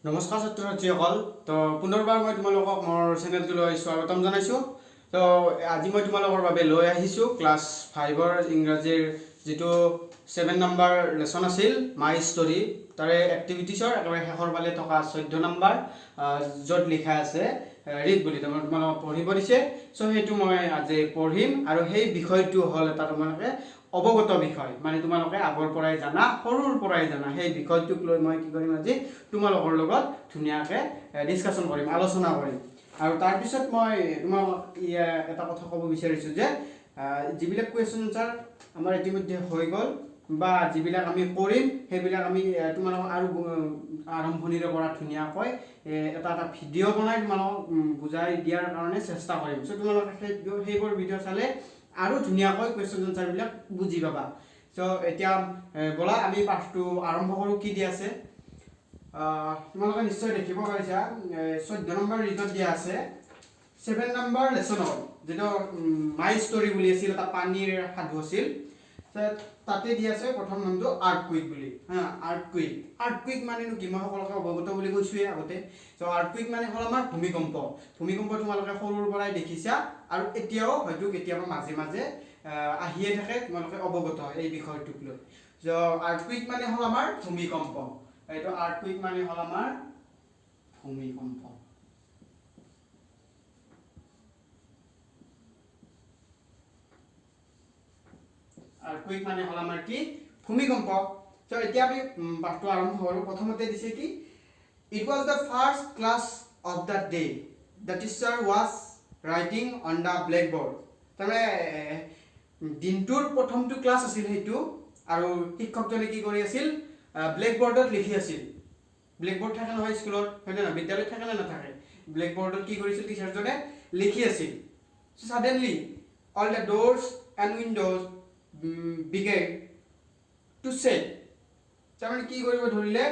নমস্কাৰ ছাত্ৰ ছাত্ৰীসকল তো পুনৰবাৰ মই তোমালোকক মোৰ চেনেলটোলৈ স্বাগতম জনাইছোঁ। তো আজি মই তোমালোকৰ বাবে লৈ আহিছোঁ ক্লাছ 5ৰ ইংৰাজীৰ যিটো 7 নম্বৰ লেসন আছিল মাই ষ্টৰী তাৰে এক্টিভিটিছৰ একেবাৰে শেষৰ ফালে থকা 14 নম্বৰ য'ত লিখা আছে ৰিড বুলি তোমালোকক পঢ়িব দিছে। সো সেইটো মই আজি পঢ়িম আৰু সেই বিষয়টো হ'ল এটা তোমালোকে অৱগত বিষয়, মানে তোমালোকে আগৰ পৰাই জানা, সৰুৰ পৰাই জানা সেই বিষয়টোক লৈ মই কি কৰিম আজি তোমালোকৰ লগত ধুনীয়াকৈ ডিছকাশ্যন কৰিম, আলোচনা কৰিম। আৰু তাৰপিছত মই তোমালোকক এটা কথা ক'ব বিচাৰিছোঁ যে যিবিলাক কুৱেশ্যন আনচাৰ আমাৰ ইতিমধ্যে হৈ গ'ল বা যিবিলাক আমি কৰিম সেইবিলাক আমি তোমালোকক আৰু আৰম্ভণিৰে পৰা ধুনীয়াকৈ এটা ভিডিঅ' বনাই তোমালোকক বুজাই দিয়াৰ কাৰণে চেষ্টা কৰিম। চ' তোমালোকে সেইবোৰ ভিডিঅ' চালে আৰু ধুনীয়াকৈ কুৱেশ্যন আনচাৰবিলাক বুজি পাবা। চ' এতিয়া ব'লা আমি পাঠটো আৰম্ভ কৰোঁ। কি দি আছে তোমালোকে নিশ্চয় দেখিব পাৰিছা 14 নম্বৰ ৰিডত দিয়া আছে 7 নম্বৰ লেসনৰ যেটো মাই ষ্টৰী বুলি আছিল, এটা পানীৰ সাধু আছিল। তাতে দিয়া আছে প্ৰথম নামটো আৰ্থকুইক বুলি। আৰ্থকুইক মানে কি মই সকলোকে অৱগত বুলি কৈছোঁৱে আগতে। চ' আৰ্থকুইক মানে হ'ল আমাৰ ভূমিকম্প। ভূমিকম্প তোমালোকে সৰুৰ পৰাই দেখিছা আৰু এতিয়াও হয়তো কেতিয়াবা মাজে মাজে আহিয়ে থাকে, তোমালোকে অৱগত হয় এই বিষয়টোক লৈ। চ' আৰ্থকুইক মানে হ'ল আমাৰ ভূমিকম্প। এইটো আৰ্থকুইক মানে হ'ল আমাৰ ভূমিকম্প। আৰ্থকুইক মানে হ'ল আমাৰ কি ভূমিকম্প। তো এতিয়া আমি পাঠটো আৰম্ভ কৰোঁ। প্ৰথমতে দিছে কি it was the first class of the day the teacher was writing on the blackboard. তাৰমানে দিনটোৰ প্ৰথমটো ক্লাছ আছিল সেইটো, আৰু শিক্ষকজনে কি কৰি আছিল ব্লেকবৰ্ডত লিখি আছিল। ব্লেকবৰ্ড থাকে নহয় স্কুলত, হয়নে নহয়, বিদ্যালয়ত থাকে নে নাথাকে। ব্লেকবৰ্ডত কি কৰিছিল টিচাৰজনে লিখি আছিল। Suddenly all the doors and windows began to shake। তাৰমানে কি কৰিব ধৰিলে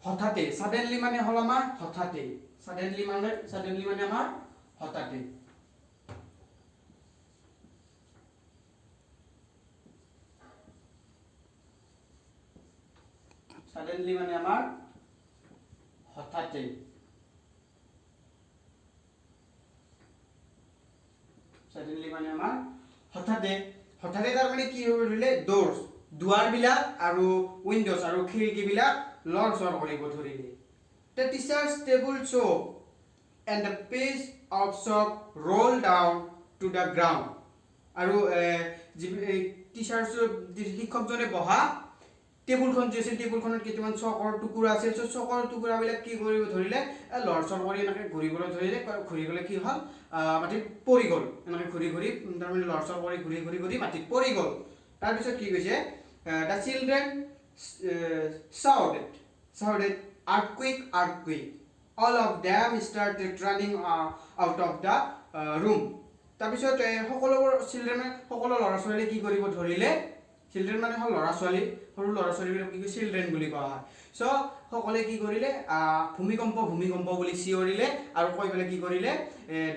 হঠাতে। ছাডেনলি মানে হ'ল আমাৰ হঠাতে। ছাডেনলি মানে আমাৰ হঠাতে। ছাডেনলি মানে আমাৰ হঠাতে। ছাডেনলি মানে আমাৰ হঠাতে। হঠাতে তাৰমানে কি হ'ব ধৰিলে ডোৰ্ছ দুৱাৰবিলাক আৰু উইণ্ডোজ আৰু খিৰিকীবিলাক লৰচৰ কৰিব ধৰিলে। দ্য টিচাৰ্ছ টেবুল চক এণ্ড দ্য পেজ অফ চক ৰ'ল ডাউন টু দ্য গ্ৰাউণ্ড। আৰু শিক্ষকজনে বহা টেবুলখন যি আছিল, টেবুলখনত কেইটামান চকৰ টুকুৰা আছিল। চকৰ টুকুৰাবিলাক কি কৰিব ধৰিলে লৰচৰ কৰি এনেকৈ ঘূৰিবলৈ ধৰিলে। ঘূৰি গ'লে কি হ'ল মাটিত পৰি গ'ল। এনেকৈ ঘূৰি তাৰমানে লৰচৰ কৰি ঘূৰি মাটিত পৰি গ'ল। তাৰপিছত কি কৈছে the children shouted earthquake all of them started running out of the room। তাৰপিছত সকলোবোৰ সকলো ল'ৰা ছোৱালীয়ে কি কৰিব ধৰিলে, চিলড্ৰেন মানে হ'ল ল'ৰা ছোৱালী, সৰু ল'ৰা ছোৱালীবিলাক কি কয় চিলড্ৰেন বুলি কোৱা হয়। চ' সকলোৱে কি কৰিলে ভূমিকম্প বুলি চিঞৰিলে আৰু কৈ পেলাই কি কৰিলে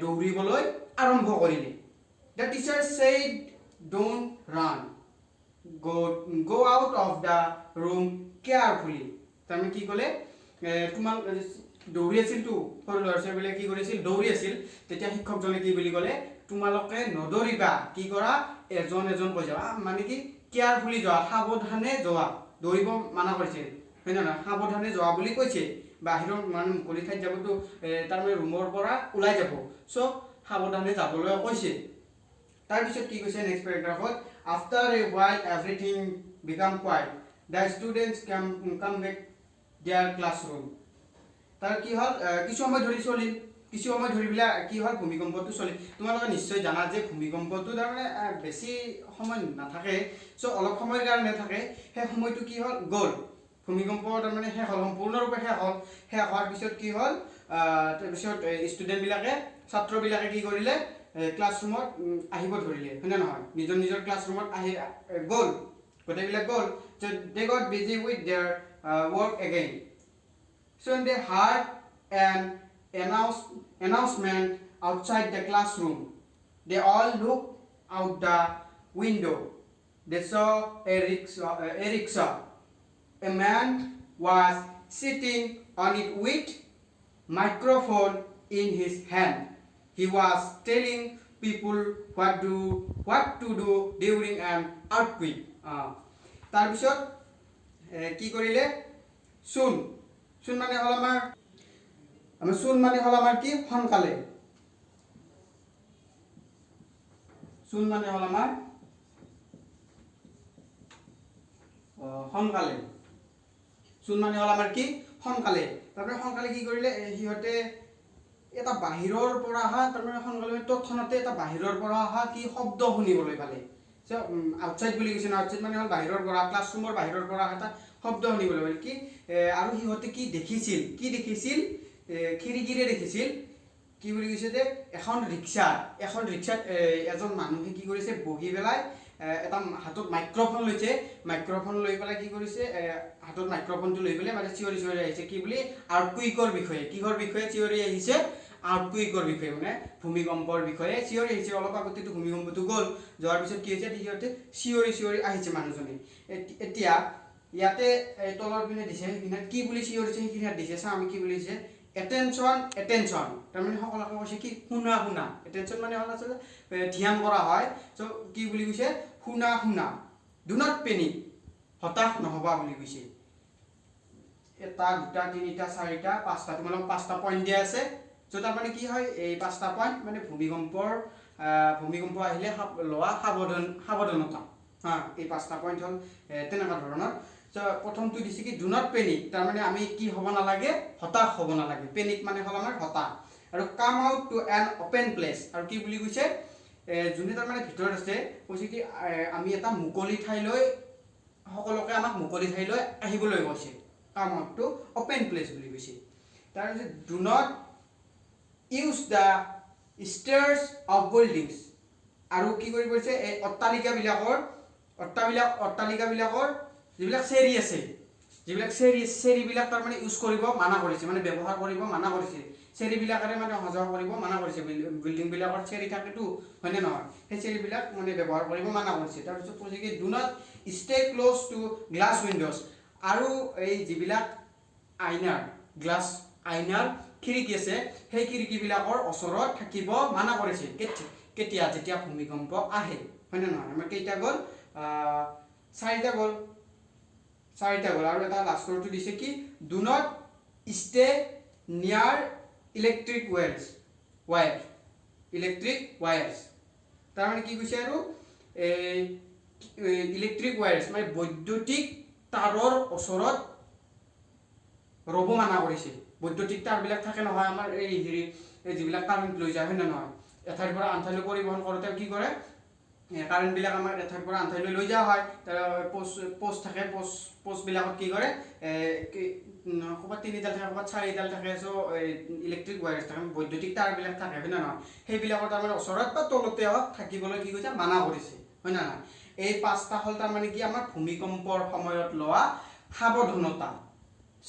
দৌৰিবলৈ আৰম্ভ কৰিলে। The teacher said don't run, go out of the room carefully। তাৰমানে কি ক'লে তোমাক দৌৰি আছিলতো, সৰু ল'ৰা ছোৱালীবিলাকে কি কৰিছিল দৌৰি আছিল। তেতিয়া শিক্ষকজনে কি বুলি ক'লে তোমালোকে নদৌৰিবা, কি কৰা এজন কৈ যাবা, মানে কি কেয়াৰফুলি যোৱা, সাৱধানে যোৱা। দৌৰিব মানা কৰিছে, হয় নহয়, সাৱধানে যোৱা বুলি কৈছে। বাহিৰৰ মানে মুকলি ঠাইত যাবতো তাৰমানে ৰুমৰ পৰা ওলাই যাব, চ' সাৱধানে যাবলৈ কৈছে। তাৰপিছত কি কৈছে next পেৰাগ্ৰাফত after A while everything became quiet the students come back their classroom। তাৰ কি হ'ল কিছু সময় ধৰি পেলাই কি হ'ল ভূমিকম্পটো চলি। তোমালোকে নিশ্চয় জানা যে ভূমিকম্পটো তাৰমানে বেছি সময় নাথাকে, চ' অলপ সময়ৰ কাৰণে থাকে। সেই সময়টো কি হ'ল গ'ল, ভূমিকম্প তাৰমানে শেষ হ'ল, সম্পূৰ্ণৰূপে শেষ হ'ল। শেষ হোৱাৰ পিছত কি হ'ল তাৰপিছত ষ্টুডেণ্টবিলাকে ছাত্ৰবিলাকে কি কৰিলে ক্লাছৰুমত আহিব ধৰিলে, হয়নে নহয়, নিজৰ ক্লাছৰুমত আহি গ'ল, গোটেইবিলাক গ'ল। they got busy with their work again। Soon they heard an announcement outside the classroom। They all looked out the window। They saw a rickshaw। A man was sitting on it with microphone in his hand. He was telling people what to do during an earthquake. তাৰপিছত কি কৰিলে soon মানে হ'ল আমাৰ soon মানে হ'ল আমাৰ কি সোনকালে soon মানে হ'ল আমাৰ সোনকালে soon মানে হ'ল আমাৰ কি সোনকালে তাৰপৰা সোনকালে কি কৰিলে সিহঁতে এটা বাহিৰৰ পৰা অহা তাৰমানে সোনকালে তৎক্ষণাতে এটা বাহিৰৰ পৰা অহা কি শব্দ শুনিবলৈ পালে সো আউটসাইড বুলি কৈছে আউটসাইড মানে হ'ল বাহিৰৰ পৰা ক্লাছৰুমৰ বাহিৰৰ পৰা এটা শব্দ শুনিবলৈ পালে কি আৰু সিহঁতে কি দেখিছিল খিৰিকীৰে দেখিছিল কি বুলি কৈছে যে এখন ৰিক্সাত এজন মানুহে কি কৰিছে বহি পেলাই এটা হাতত মাইক্ৰফোন লৈ পেলাই কি কৰিছে হাতত মাইক্ৰফোনটো লৈ পেলাই মানে চিঞৰি আহিছে কি বুলি আৰ্থকুইকৰ বিষয়ে কিহৰ বিষয়ে চিঞৰি আহিছে আৰ্থকুইকৰ বিষয়ে মানে ভূমিকম্পৰ বিষয়ে চিঞৰি আহিছে অলপ আগতেতো ভূমিকম্পটো গ'ল যোৱাৰ পিছত কি হৈছে সিহঁতে চিঞৰি আহিছে মানুহজনে এতিয়া ইয়াতে তলৰ পিনে দিছে সেইখিনি কি বুলি চিঞৰিছে সেইখিনি দিছে চা আমি কি বুলি দিছে attention তাৰমানে সকলোকে কৈছে কি শুনা attention মানে হ'ল আছে ধ্যান কৰা হয় সো কি বুলি কৈছে শুনা do not panic হতাশ নহবা বুলি কৈছে এটা দুটা তিনিটা চাৰিটা পাঁচটা তোমালোক পাঁচটা পইণ্ট দিয়া আছে সো তাৰ মানে কি হয় এই পাঁচটা পইণ্ট মানে ভূমিকম্প আহিলে লোৱা সাৱধানতা এই পাঁচটা পইণ্ট হ'ল তেনেকুৱা ধৰণৰ প্ৰথমটো দিছে কি do not panic তাৰ মানে আমি কি হ'ব নালাগে হতাশ হ'ব নালাগে পেনিক মানে হ'ল আমাৰ হতাশ আৰু come out to an open place আৰু কি বুলি কৈছে যোনে তাৰ মানে ভিতৰত আছে কৈছে কি আমি এটা মুকলি ঠাইলৈ সকলোকে আমাক মুকলি ঠাইলৈ আহিবলৈ কৈছে come out to open place বুলি কৈছে তাৰ পিছত do not use the stairs of buildings আৰু কি কৰিব কৈছে এই অট্টালিকাবিলাকৰ যিবিলাক চেৰি আছে চেৰিবিলাক তাৰ মানে ইউজ কৰিব মানা কৰিছে মানে ব্যৱহাৰ কৰিব মানা কৰিছে চেৰিবিলাকেৰে মানে অহা যোৱা কৰিব মানা কৰিছে বিল্ডিংবিলাকৰ চেৰি থাকেতো হয়নে নহয় সেই চেৰিবিলাক মানে ব্যৱহাৰ কৰিব মানা কৰিছে তাৰপিছত কৈছে কি do not stay close to glass windows আৰু এই যিবিলাক আইনাৰ খিৰিকী আছে সেই খিৰিকীবিলাকৰ ওচৰত থাকিব মানা কৰিছে কেতিয়া যেতিয়া ভূমিকম্প আহে হয়নে নহয় আমাৰ কেইটা গ'ল চাৰিটা গ'ল আৰু এটা লাষ্টৰটো দিছে কি do not stay near electric wires তাৰ মানে কি কৈছে আৰু ইলেক্ট্ৰিক ৱায়াৰ্ছ মানে বৈদ্যুতিক তাৰৰ ওচৰত ৰ'ব মানা কৰিছে বৈদ্যুতিক তাৰবিলাক থাকে নহয় আমাৰ এই যিবিলাক কাৰেণ্ট লৈ যায় হয় নে নহয় এঠাইৰ পৰা আন ঠাইলৈ পৰিবহণ কৰোঁতে কি কৰে কাৰেণ্টবিলাক আমাৰ এঠাইৰ পৰা আন ঠাইলৈ লৈ যোৱা হয় তাৰ পোষ্ট থাকে পোষ্টবিলাকত কি কৰে ক'ৰবাত 3ডাল থাকে ক'ৰবাত 4ডাল থাকে চ' ইলেক্ট্ৰিক ৱায়াৰ্ছ থাকে বৈদ্যুতিক তাৰবিলাক থাকে হয় নে নহয় সেইবিলাকৰ তাৰমানে ওচৰত বা তলতে হওক থাকিবলৈ কি কৈছে মানা কৰিছে হয় নে নহয় এই পাঁচটা হ'ল তাৰমানে কি আমাৰ ভূমিকম্পৰ সময়ত লোৱা সাৱধানতা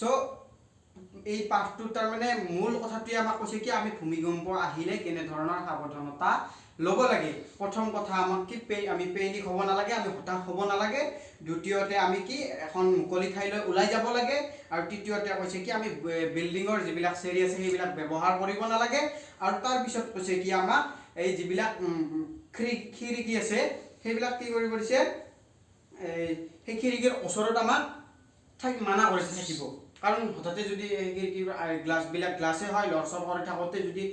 চ' এই পাঠটোৰ তাৰমানে মূল কথাটোৱে আমাক কৈছে কি আমি ভূমিকম্প আহিলে কেনেধৰণৰ সাৱধানতা ল'ব লাগে প্ৰথম কথা আমাক কি আমি পেনিক হ'ব নালাগে আমি হতাশ হ'ব নালাগে দ্বিতীয়তে আমি কি এখন মুকলি ঠাইলৈ ওলাই যাব লাগে আৰু তৃতীয়তে কৈছে কি আমি বিল্ডিঙৰ যিবিলাক চেৰি আছে সেইবিলাক ব্যৱহাৰ কৰিব নালাগে আৰু তাৰ পিছত কৈছে কি আমাক এই যিবিলাক খিৰিকী আছে সেইবিলাক কি কৰিব দিছে সেই খিৰিকীৰ ওচৰত আমাক মানা কৰিছে থাকিব কাৰণ হঠাতে যদি গ্লাছে হয় লৰচৰ কৰি থাকোঁতে যদি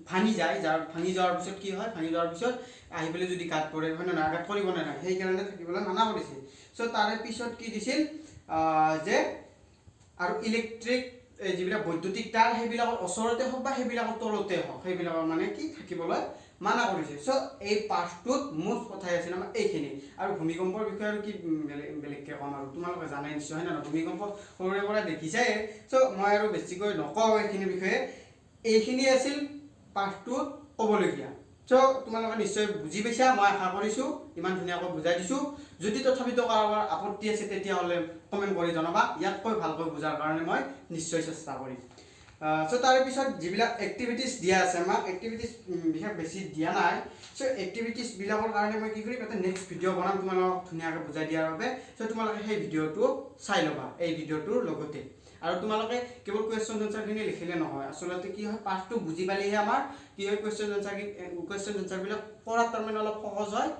ভাঙি যোৱাৰ পিছত কি হয় ভাঙি যোৱাৰ পিছত আহি পেলাই যদি গাত পৰে হয় নে নহয় আঘাত কৰিব নে নাই সেইকাৰণে থাকিবলৈ মানা কৰিছে চ' তাৰে পিছত কি দিছিল যে আৰু ইলেক্ট্ৰিক যিবিলাক বৈদ্যুতিক তাৰ সেইবিলাকৰ ওচৰতে হওক বা সেইবিলাকৰ তলতে হওক সেইবিলাকৰ মানে কি থাকিবলৈ মানা কৰিছে চ' এই পাঠটোত মূল কথাই আছিল আমাৰ এইখিনি আৰু ভূমিকম্পৰ বিষয়ে আৰু কি বেলেগকৈ ক'ম আৰু তোমালোকে জানাই নিশ্চয় হয় নহয় ভূমিকম্প সৰুৰে পৰা দেখিছাই চ' মই আৰু বেছিকৈ নকওঁ এইখিনিৰ বিষয়ে এইখিনি আছিল পাঠটোত ক'বলগীয়া চ' তোমালোকে নিশ্চয় বুজি পাইছা মই আশা কৰিছোঁ ইমান ধুনীয়াকৈ বুজাই দিছোঁ যদি তথাপিতো কাৰোবাৰ আপত্তি আছে তেতিয়াহ'লে কমেণ্ট কৰি জনাবা ইয়াতকৈ ভালকৈ বুজাৰ কাৰণে মই নিশ্চয় চেষ্টা কৰিম সো তার পিছত যিবিলাক এক্টিভিটিজ দিয়া আছে আমাক এক্টিভিটিজ বিশেষ বেছি দিয়া নাই সো এক্টিভিটিজ বিলাকৰ কাৰণে মই কি কৰিম এটা নেক্সট ভিডিঅ' বনাম তোমালোকক ধুনীয়াকৈ বুজাই দিয়াৰ বাবে সো তোমালোকে সেই ভিডিঅ'টো চাই ল'বা এই ভিডিঅ'টোৰ লগতে আৰু তোমালোকে কেৱল কুৱেশ্যন আনসাৰখিনি লিখিলে নহয় আসলতে কি হয় পাঠটো বুজি পালেহে আমাৰ কি হয় কুৱেশ্যন আনসাৰবিলাক পঢ়াত তাৰমানে অলপ সহজ হয়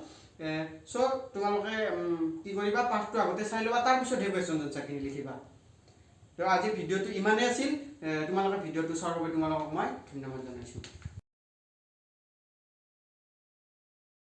সো তোমালোকে কি কৰিবা পাঠটো আগতে চাই ল'বা তাৰ পিছতহে কুৱেশ্যন আনসাৰখিনি লিখিবা তো আজি ভিডিঅ'টো ইমানেই আছিল তোমালোকে ভিডিঅ'টো চোৱাৰ বাবে তোমালোকক মই ধন্যবাদ জনাইছোঁ